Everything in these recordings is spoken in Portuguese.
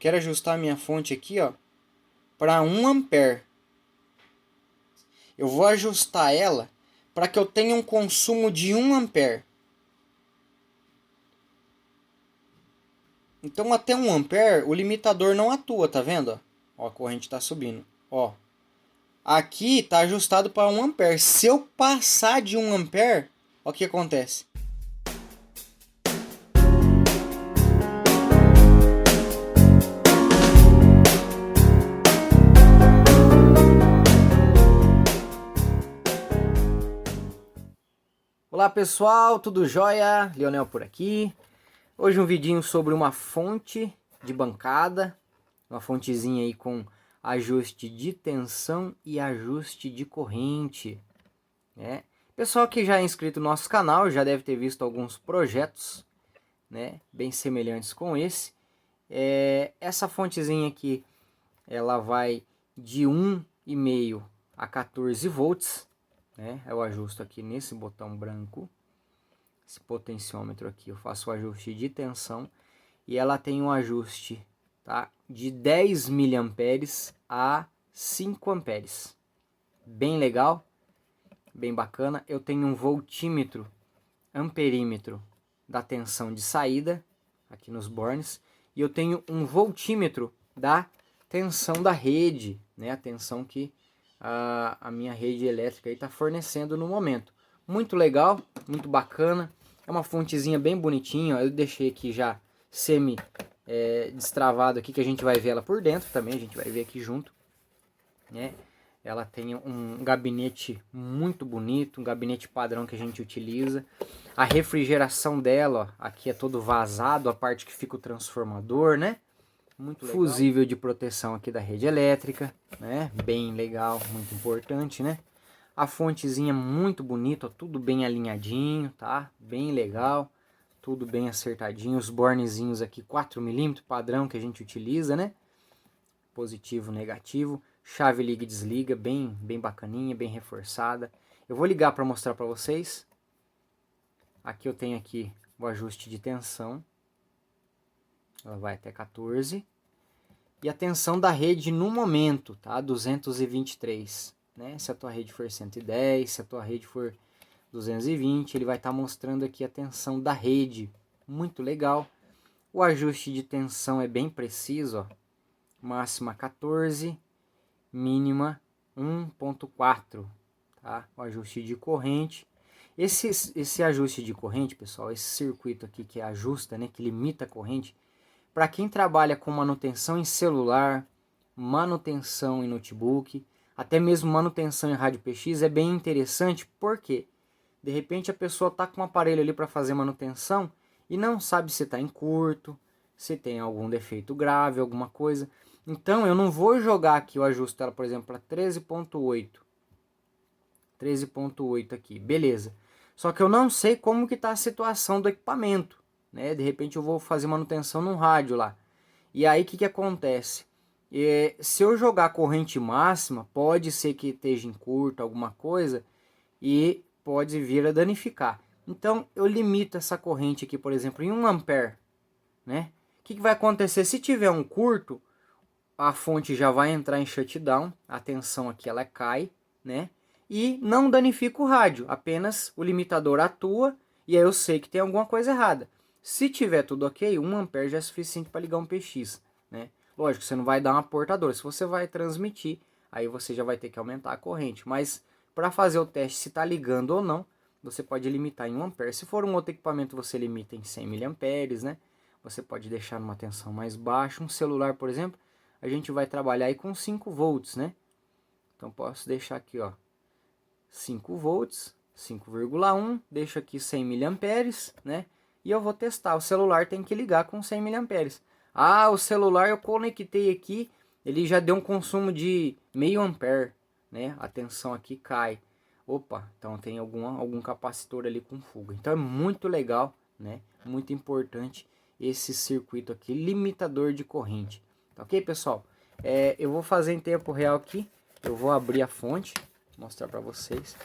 Quero ajustar a minha fonte aqui, ó, para 1 ampere. Eu vou ajustar ela para que eu tenha um consumo de 1 ampere. Então até 1 ampere o limitador não atua, tá vendo? Ó, a corrente está subindo. Ó, aqui está ajustado para 1 ampere. Se eu passar de 1 ampere, ó, o que acontece? Olá pessoal, tudo jóia? Leonel por aqui. Hoje um vidinho sobre uma fonte de bancada, uma fontezinha aí com ajuste de tensão e ajuste de corrente, né? Pessoal que já é inscrito no nosso canal já deve ter visto alguns projetos, né, bem semelhantes com esse. Essa fontezinha aqui, ela vai de 1,5 a 14 volts, né? Eu ajusto aqui nesse botão branco. Esse potenciômetro aqui, eu faço o ajuste de tensão e ela tem um ajuste, tá, de 10 miliamperes a 5 amperes. Bem legal, bem bacana. Eu tenho um voltímetro, amperímetro da tensão de saída aqui nos bornes e eu tenho um voltímetro da tensão da rede, né, a tensão que a minha rede elétrica está fornecendo no momento. Muito legal, muito bacana. É uma fontezinha bem bonitinha. Eu deixei aqui já semi destravado aqui, que a gente vai ver ela por dentro também. A gente vai ver aqui junto, né? Ela tem um gabinete muito bonito, um gabinete padrão que a gente utiliza. A refrigeração dela, ó, aqui é todo vazado, a parte que fica o transformador, né? Muito legal. Fusível de proteção aqui da rede elétrica, né? Bem legal, muito importante, né? A fontezinha muito bonita, ó, tudo bem alinhadinho, tá? Bem legal, tudo bem acertadinho. Os bornezinhos aqui 4mm padrão que a gente utiliza, né? Positivo, negativo. Chave liga e desliga, bem bacaninha, bem reforçada. Eu vou ligar para mostrar para vocês. Aqui eu tenho aqui o ajuste de tensão. Ela vai até 14. E a tensão da rede no momento, tá? 223, né? Se a tua rede for 110, se a tua rede for 220, ele vai estar mostrando aqui a tensão da rede. Muito legal. O ajuste de tensão é bem preciso, ó. Máxima 14, mínima 1.4, tá? O ajuste de corrente. Esse ajuste de corrente, pessoal, esse circuito aqui que ajusta, né, que limita a corrente, para quem trabalha com manutenção em celular, manutenção em notebook, até mesmo manutenção em rádio PX, é bem interessante, porque de repente a pessoa está com um aparelho ali para fazer manutenção e não sabe se está em curto, se tem algum defeito grave, alguma coisa. Então eu não vou jogar aqui, eu ajusto ela, por exemplo, para 13.8. 13.8 aqui, beleza. Só que eu não sei como que está a situação do equipamento, né? De repente eu vou fazer manutenção num rádio lá. E aí o que acontece? Se eu jogar corrente máxima, pode ser que esteja em curto alguma coisa e pode vir a danificar. Então eu limito essa corrente aqui, por exemplo, em 1 ampere, né? O que vai acontecer? Se tiver um curto, a fonte já vai entrar em shutdown, a tensão aqui ela cai, né? E não danifica o rádio, apenas o limitador atua e aí eu sei que tem alguma coisa errada. Se tiver tudo ok, 1 ampere já é suficiente para ligar um PX, né? Lógico, você não vai dar uma portadora, se você vai transmitir, aí você já vai ter que aumentar a corrente. Mas para fazer o teste se está ligando ou não, você pode limitar em 1 ampere. Se for um outro equipamento, você limita em 100 miliamperes, né? Você pode deixar numa tensão mais baixa. Um celular, por exemplo, a gente vai trabalhar aí com 5 volts, né? Então posso deixar aqui, ó, 5 volts, 5,1, deixo aqui 100 miliamperes, né? E eu vou testar. O celular tem que ligar com 100 miliamperes. Ah, o celular eu conectei aqui, ele já deu um consumo de meio ampere, né? A tensão aqui cai. Opa, então tem algum capacitor ali com fuga. Então é muito legal, né? Muito importante esse circuito aqui, limitador de corrente. Tá ok, pessoal? Eu vou fazer em tempo real aqui. Eu vou abrir a fonte, mostrar para vocês.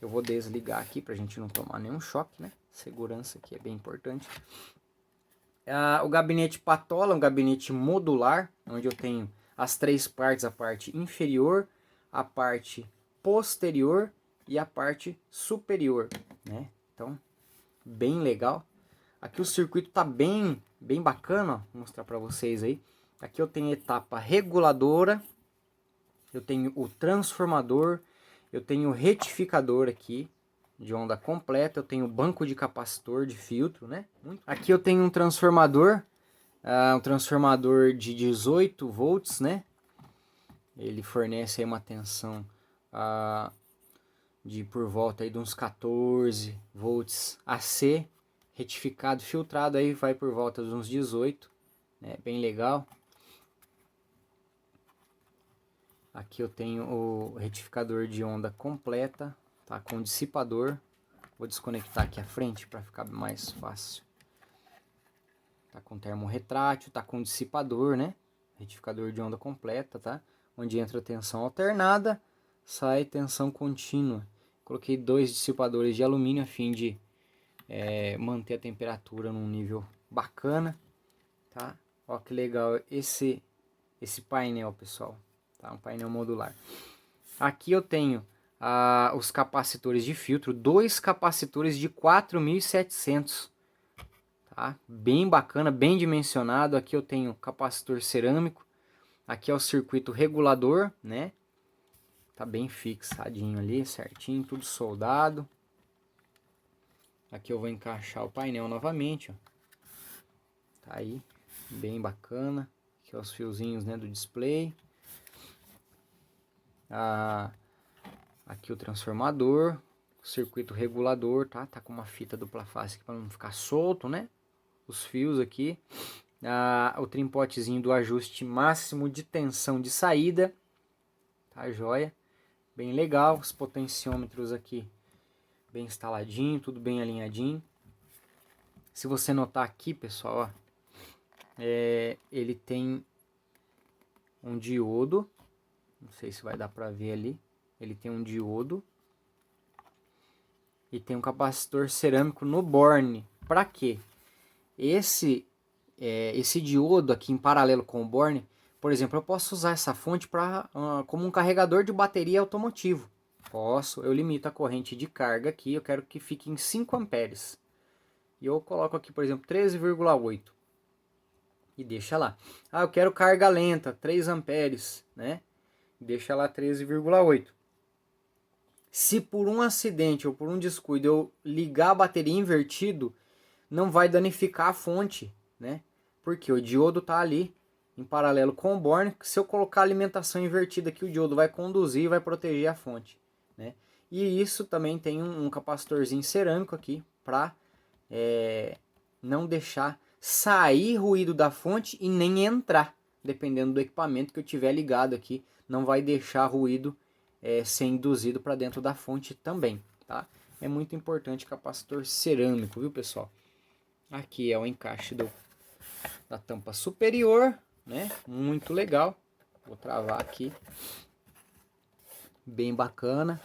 Eu vou desligar aqui para a gente não tomar nenhum choque, né? Segurança aqui é bem importante. O gabinete patola, um gabinete modular, onde eu tenho as 3 partes, a parte inferior, a parte posterior e a parte superior, né? Então, bem legal. Aqui o circuito tá bem bacana, ó. Vou mostrar para vocês aí. Aqui eu tenho a etapa reguladora, eu tenho o transformador, eu tenho o retificador aqui de onda completa, eu tenho o banco de capacitor de filtro, né? Aqui eu tenho um transformador de 18 volts, né? Ele fornece aí uma tensão de por volta aí de uns 14 volts AC, retificado, filtrado aí vai por volta de uns 18, né? Bem legal. Aqui eu tenho o retificador de onda completa, tá com dissipador. Vou desconectar aqui a frente para ficar mais fácil. Tá com termorretrátil, tá com dissipador, né? Retificador de onda completa, tá? Onde entra tensão alternada, sai tensão contínua. Coloquei 2 dissipadores de alumínio a fim de manter a temperatura num nível bacana, tá? Ó que legal esse painel, pessoal, tá? Um painel modular. Aqui eu tenho os capacitores de filtro, 2 capacitores de 4700, tá? Bem bacana, bem dimensionado. Aqui eu tenho capacitor cerâmico, aqui é o circuito regulador, né? Tá bem fixadinho ali, certinho, tudo soldado. Aqui eu vou encaixar o painel novamente, ó. Tá aí, bem bacana. Aqui os fiozinhos, né, do display. Aqui o transformador, o circuito regulador, tá? Tá com uma fita dupla face aqui para não ficar solto, né? Os fios aqui. O trimpotezinho do ajuste máximo de tensão de saída. Tá joia? Bem legal. Os potenciômetros aqui bem instaladinho, tudo bem alinhadinho. Se você notar aqui, pessoal, ó, ele tem um diodo. Não sei se vai dar para ver ali. Ele tem um diodo e tem um capacitor cerâmico no borne. Para quê? Esse diodo aqui em paralelo com o borne, por exemplo, eu posso usar essa fonte como um carregador de bateria automotivo. Posso, eu limito a corrente de carga aqui, eu quero que fique em 5 amperes. E eu coloco aqui, por exemplo, 13,8. E deixa lá. Eu quero carga lenta, 3 amperes, né? Deixa lá 13,8. Se por um acidente ou por um descuido eu ligar a bateria invertido, não vai danificar a fonte, né? Porque o diodo tá ali em paralelo com o borne. Se eu colocar a alimentação invertida aqui, o diodo vai conduzir e vai proteger a fonte, né? E isso também tem um capacitorzinho cerâmico aqui para não deixar sair ruído da fonte e nem entrar, dependendo do equipamento que eu tiver ligado aqui, não vai deixar ruído ser induzido para dentro da fonte também, tá? É muito importante capacitor cerâmico, viu, pessoal? Aqui é o encaixe da tampa superior, né? Muito legal. Vou travar aqui. Bem bacana,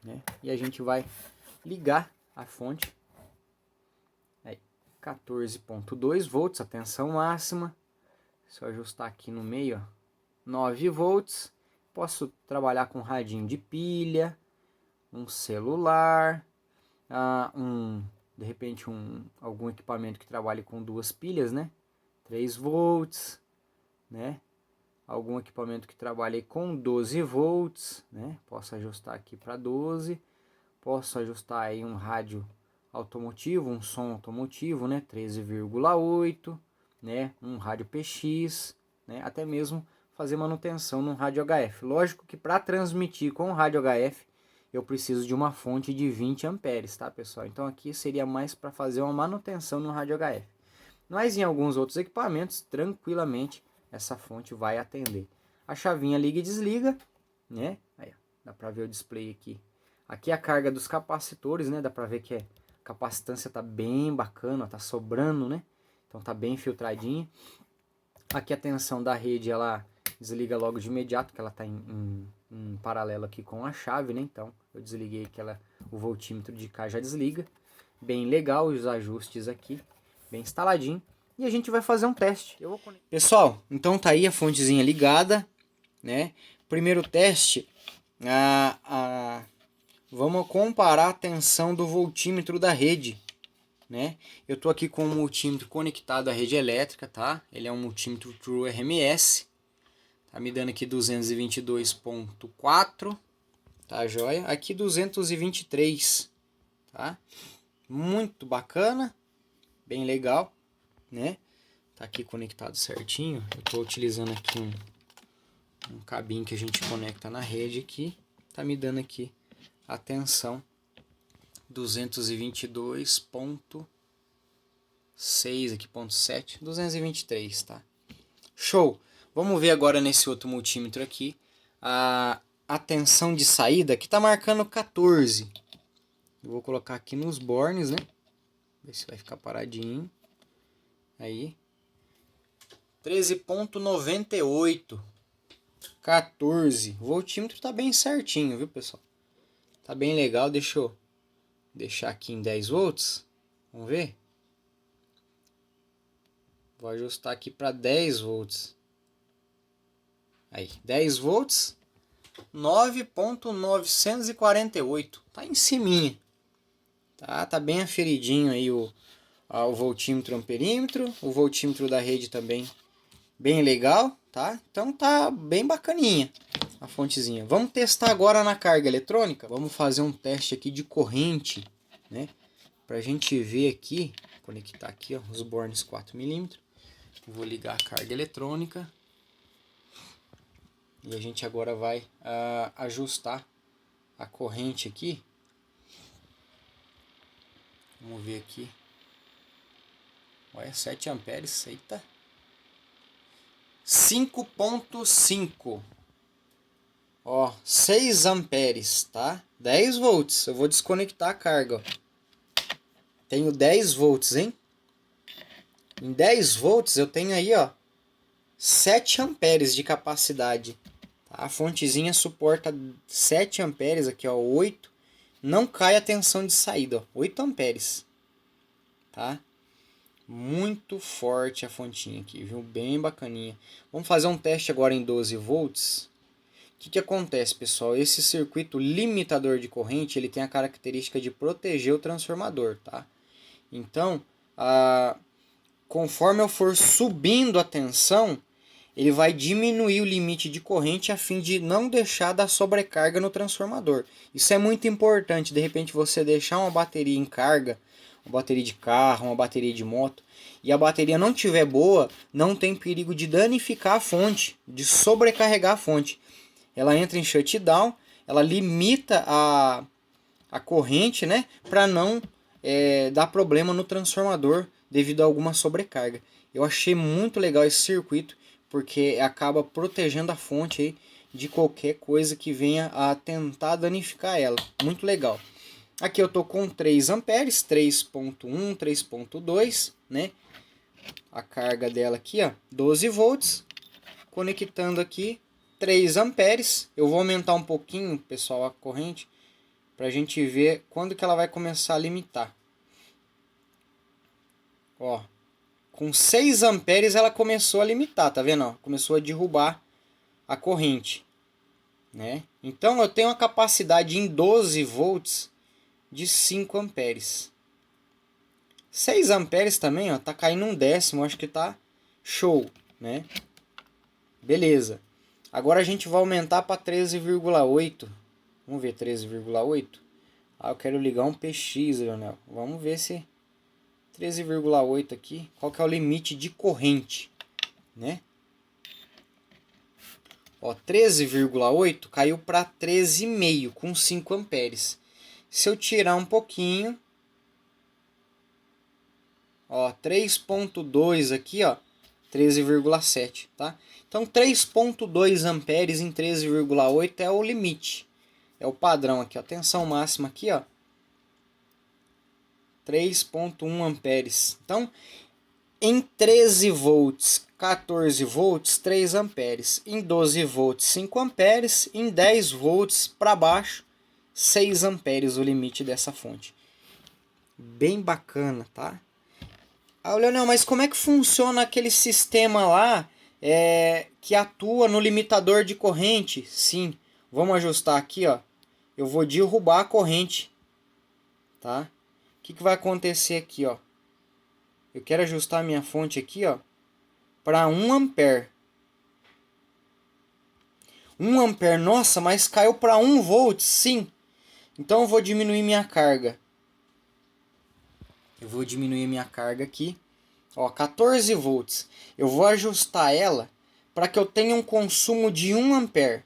né? E a gente vai ligar a fonte. Aí, 14,2 volts, a tensão máxima. Se eu ajustar aqui no meio, ó, 9 volts. Posso trabalhar com radinho de pilha, um celular, de repente algum equipamento que trabalhe com 2 pilhas, né? 3 volts, né? Algum equipamento que trabalhe com 12 volts, né? Posso ajustar aqui para 12. Posso ajustar aí um rádio automotivo, um som automotivo, né? 13,8, né? Um rádio PX, né? Até mesmo fazer manutenção no rádio HF. Lógico que para transmitir com o rádio HF eu preciso de uma fonte de 20 amperes, tá, pessoal? Então aqui seria mais para fazer uma manutenção no rádio HF. Mas em alguns outros equipamentos, tranquilamente, essa fonte vai atender. A chavinha liga e desliga, né? Aí, dá para ver o display aqui. Aqui é a carga dos capacitores, né? Dá para ver que a capacitância tá bem bacana, tá sobrando, né? Então tá bem filtradinha. Aqui a tensão da rede, ela desliga logo de imediato, que ela tá em paralelo aqui com a chave, né? Então eu desliguei que o voltímetro de cá já desliga. Bem legal os ajustes aqui, bem instaladinho. e a gente vai fazer um teste. Pessoal, então tá aí a fontezinha ligada, né? Primeiro teste, vamos comparar a tensão do voltímetro da rede, né? Eu tô aqui com o multímetro conectado à rede elétrica, tá? Ele é um multímetro True RMS, tá me dando aqui 222.4, tá joia? Aqui 223, tá? Muito bacana, bem legal, né? Tá aqui conectado certinho. Eu tô utilizando aqui um cabinho que a gente conecta na rede aqui, tá me dando aqui a tensão 222.6 aqui, ponto 7, 223, tá? Show! Vamos ver agora nesse outro multímetro aqui a tensão de saída, que tá marcando 14. Eu vou colocar aqui nos bornes, né? Ver se vai ficar paradinho. Aí. 13.98. 14. O voltímetro tá bem certinho, viu, pessoal? Tá bem legal. Deixa eu deixar aqui em 10 volts. Vamos ver? Vou ajustar aqui para 10 volts. Aí, 10 volts. 9.948. Tá em ciminha. Tá bem aferidinho aí o voltímetro amperímetro. O voltímetro da rede também bem legal, tá? Então tá bem bacaninha a fontezinha. Vamos testar agora na carga eletrônica. Vamos fazer um teste aqui de corrente, né? Pra gente ver aqui, conectar aqui, ó, os bornes 4mm. Vou ligar a carga eletrônica. E a gente agora vai ajustar a corrente aqui. Vamos ver aqui. Olha, 7 amperes, eita. 5.5. Ó, 6 amperes, tá? 10 volts. Eu vou desconectar a carga, ó. Tenho 10 volts, hein? Em 10 volts eu tenho aí, ó, 7 amperes de capacidade. Tá? A fontezinha suporta 7 amperes aqui, ó, 8. Não cai a tensão de saída, ó, 8 amperes. Tá? Muito forte a fontinha aqui, viu? Bem bacaninha. Vamos fazer um teste agora em 12 volts. O que acontece, pessoal? Esse circuito limitador de corrente, ele tem a característica de proteger o transformador, tá? Então, conforme eu for subindo a tensão, ele vai diminuir o limite de corrente a fim de não deixar dar sobrecarga no transformador. Isso é muito importante. De repente você deixar uma bateria em carga, uma bateria de carro, uma bateria de moto, e a bateria não estiver boa, não tem perigo de danificar a fonte, de sobrecarregar a fonte. Ela entra em shutdown, ela limita a corrente, né, para não dar problema no transformador devido a alguma sobrecarga. Eu achei muito legal esse circuito, porque acaba protegendo a fonte aí de qualquer coisa que venha a tentar danificar ela. Muito legal. Aqui eu tô com 3 amperes, 3.1, 3.2, né? A carga dela aqui, ó, 12 volts. Conectando aqui 3 amperes. Eu vou aumentar um pouquinho, pessoal, a corrente, pra gente ver quando que ela vai começar a limitar. Ó, com 6 amperes ela começou a limitar, tá vendo? Ó, começou a derrubar a corrente, né? Então eu tenho uma capacidade em 12 volts de 5 amperes. 6 amperes também, ó, tá caindo um décimo, acho que tá show, né? Beleza. Agora a gente vai aumentar para 13,8. Vamos ver 13,8. Eu quero ligar um PX, Leonel. Vamos ver se 13,8 aqui, qual que é o limite de corrente, né? Ó, 13,8 caiu para 13,5 com 5 amperes. Se eu tirar um pouquinho, ó, 3.2 aqui, ó, 13,7, tá? Então 3.2 amperes em 13,8 é o limite. É o padrão aqui, ó. Tensão máxima aqui, ó, 3.1 amperes. Então, em 13 volts, 14 volts, 3 amperes. Em 12 volts, 5 amperes. Em 10 volts para baixo, 6 amperes o limite dessa fonte. Bem bacana, tá? Ah, Leonel, mas como é que funciona aquele sistema lá que atua no limitador de corrente? Sim, vamos ajustar aqui, ó. Eu vou derrubar a corrente, tá? O que vai acontecer aqui, ó? Eu quero ajustar a minha fonte aqui, ó, para 1 ampere. 1 ampere, nossa, mas caiu para 1 volt, sim. Então eu vou diminuir minha carga. Eu vou diminuir minha carga aqui. Ó, 14 volts. Eu vou ajustar ela para que eu tenha um consumo de 1 ampere.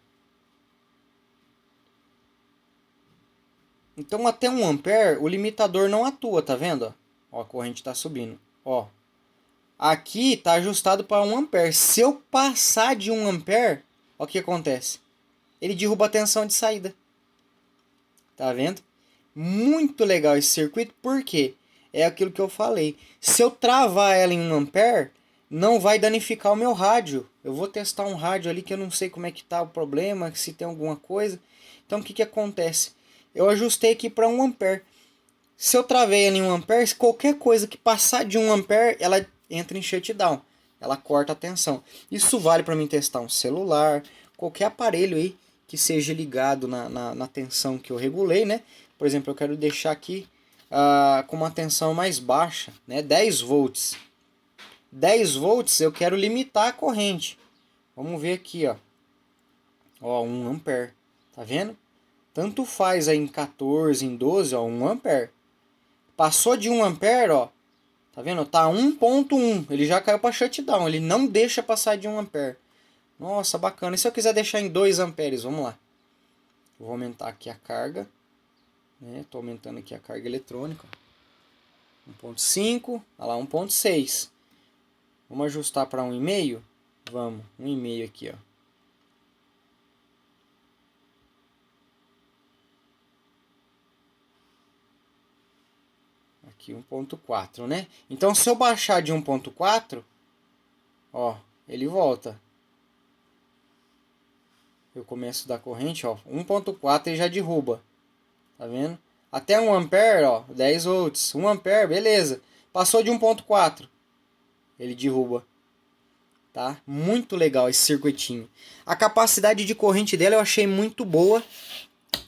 Então até 1 ampere o limitador não atua, tá vendo? Ó, a corrente está subindo. Ó, aqui está ajustado para 1 ampere. Se eu passar de 1 ampere, ó, o que acontece? Ele derruba a tensão de saída. Tá vendo? Muito legal esse circuito, porque é aquilo que eu falei. Se eu travar ela em 1 ampere, não vai danificar o meu rádio. Eu vou testar um rádio ali que eu não sei como é que tá o problema, se tem alguma coisa. Então o que acontece? Eu ajustei aqui para 1 ampere. Se eu travei ela em 1 ampere, qualquer coisa que passar de 1 ampere, ela entra em shutdown. Ela corta a tensão. Isso vale para mim testar um celular, qualquer aparelho aí que seja ligado na tensão que eu regulei, né? Por exemplo, eu quero deixar aqui com uma tensão mais baixa, né? 10 volts. 10 volts eu quero limitar a corrente. Vamos ver aqui, ó. Ó, 1 ampere. Tá vendo? Tanto faz aí em 14, em 12, ó, 1 ampere. Passou de 1 ampere, ó. Tá vendo? Tá 1.1. Ele já caiu para shutdown. Ele não deixa passar de 1 ampere. Nossa, bacana. E se eu quiser deixar em 2 amperes? Vamos lá. Eu vou aumentar aqui a carga. Estou aumentando aqui a carga eletrônica. 1.5. Olha lá, 1.6. Vamos ajustar para 1,5? Vamos. 1,5 aqui, ó. Aqui 1.4, né? Então se eu baixar de 1.4, ó, ele volta. Eu começo da corrente, ó, 1.4 ele já derruba. Tá vendo? Até 1 ampere, ó, 10 volts. 1 ampere, beleza. Passou de 1.4, ele derruba. Tá? Muito legal esse circuitinho. A capacidade de corrente dela eu achei muito boa,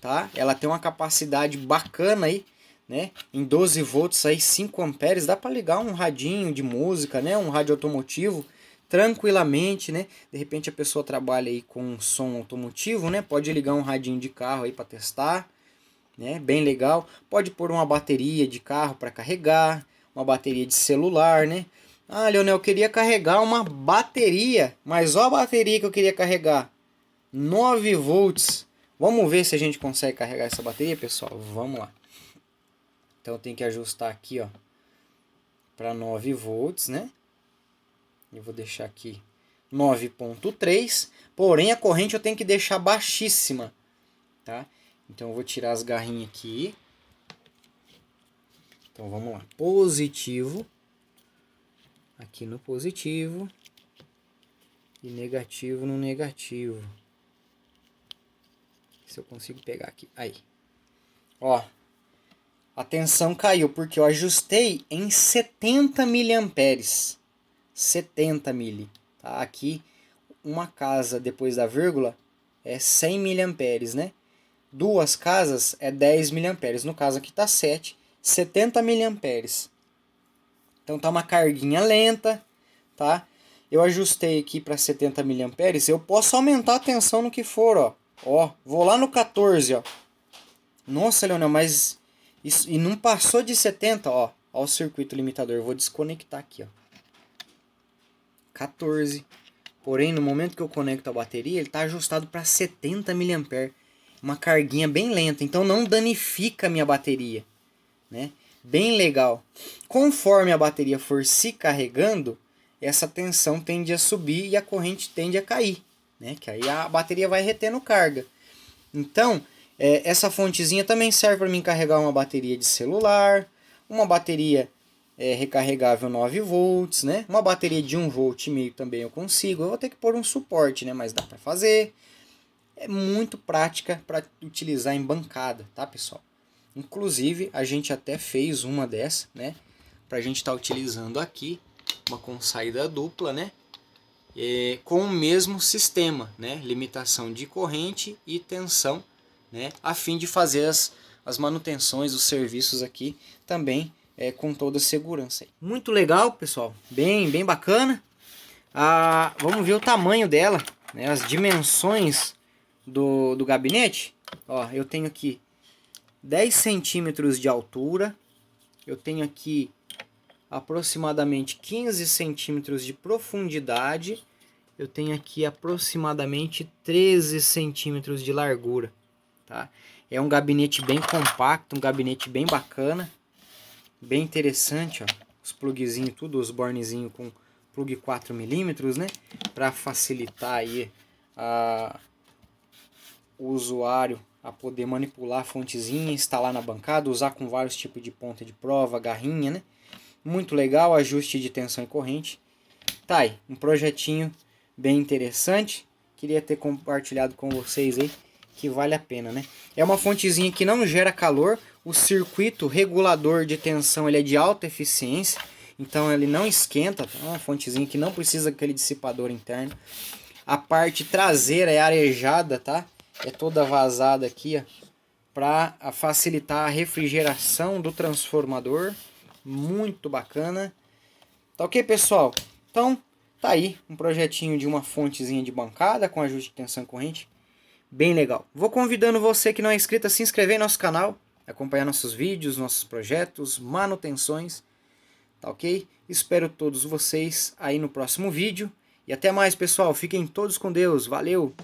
tá? Ela tem uma capacidade bacana aí, né? Em 12 volts aí, 5 amperes, dá para ligar um radinho de música, né? Um rádio automotivo tranquilamente, né? De repente a pessoa trabalha aí com som automotivo, né? Pode ligar um radinho de carro aí para testar, né? Bem legal. Pode pôr uma bateria de carro para carregar, uma bateria de celular, né? Ah, Leonel, eu queria carregar uma bateria, mas ó a bateria que eu queria carregar, 9 volts. Vamos ver se a gente consegue carregar essa bateria, pessoal? Vamos lá. Então eu tenho que ajustar aqui, ó, para 9 volts, né? Eu vou deixar aqui 9.3, porém a corrente eu tenho que deixar baixíssima, tá? Então eu vou tirar as garrinhas aqui. Então vamos lá, positivo. Aqui no positivo e negativo no negativo. Se eu consigo pegar aqui. Aí. Ó. A tensão caiu porque eu ajustei em 70 miliamperes. 70 mili. Tá? Aqui uma casa depois da vírgula é 100 miliamperes, né? Duas casas é 10 miliamperes. No caso aqui tá 7. 70 miliamperes. Então tá uma carguinha lenta, tá? Eu ajustei aqui para 70 miliamperes, eu posso aumentar a tensão no que for, ó. Ó, vou lá no 14, ó. Nossa, Leonel, mas isso e não passou de 70, ó. Ó o circuito limitador, eu vou desconectar aqui, ó. 14. Porém, no momento que eu conecto a bateria, ele tá ajustado para 70 miliamperes. Uma carguinha bem lenta, então não danifica a minha bateria, né? Bem legal. Conforme a bateria for se carregando, essa tensão tende a subir e a corrente tende a cair, né? Que aí a bateria vai retendo carga. Então, essa fontezinha também serve para mim carregar uma bateria de celular, uma bateria recarregável 9 volts, né? Uma bateria de 1,5 volt também eu consigo. Eu vou ter que pôr um suporte, né? Mas dá para fazer. É muito prática para utilizar em bancada, tá, pessoal? Inclusive, a gente até fez uma dessa, né? para a gente estar utilizando aqui, uma com saída dupla, né? Com o mesmo sistema, né? Limitação de corrente e tensão, né? A fim de fazer as manutenções, os serviços aqui também com toda a segurança. Muito legal, pessoal, bem bacana. Vamos ver o tamanho dela, né? As dimensões do gabinete. Ó, eu tenho aqui 10 centímetros de altura, eu tenho aqui aproximadamente 15 centímetros de profundidade, eu tenho aqui aproximadamente 13 centímetros de largura, tá? É um gabinete bem compacto, um gabinete bem bacana, bem interessante, ó. Os plugzinhos, tudo, os bornezinhos com plug 4mm, né? Para facilitar aí o usuário a poder manipular a fontezinha, instalar na bancada, usar com vários tipos de ponta de prova, garrinha, né? Muito legal, ajuste de tensão e corrente. Tá aí, um projetinho bem interessante. Queria ter compartilhado com vocês aí, que vale a pena, né? É uma fontezinha que não gera calor. O circuito regulador de tensão ele é de alta eficiência, então ele não esquenta, tá? É uma fontezinha que não precisa daquele dissipador interno. A parte traseira é arejada, tá? É toda vazada aqui, ó, para facilitar a refrigeração do transformador. Muito bacana. Tá ok, pessoal? Então, tá aí um projetinho de uma fontezinha de bancada com ajuste de tensão e corrente. Bem legal. Vou convidando você que não é inscrito a se inscrever em nosso canal, acompanhar nossos vídeos, nossos projetos, manutenções. Tá ok? Espero todos vocês aí no próximo vídeo. E até mais, pessoal. Fiquem todos com Deus. Valeu!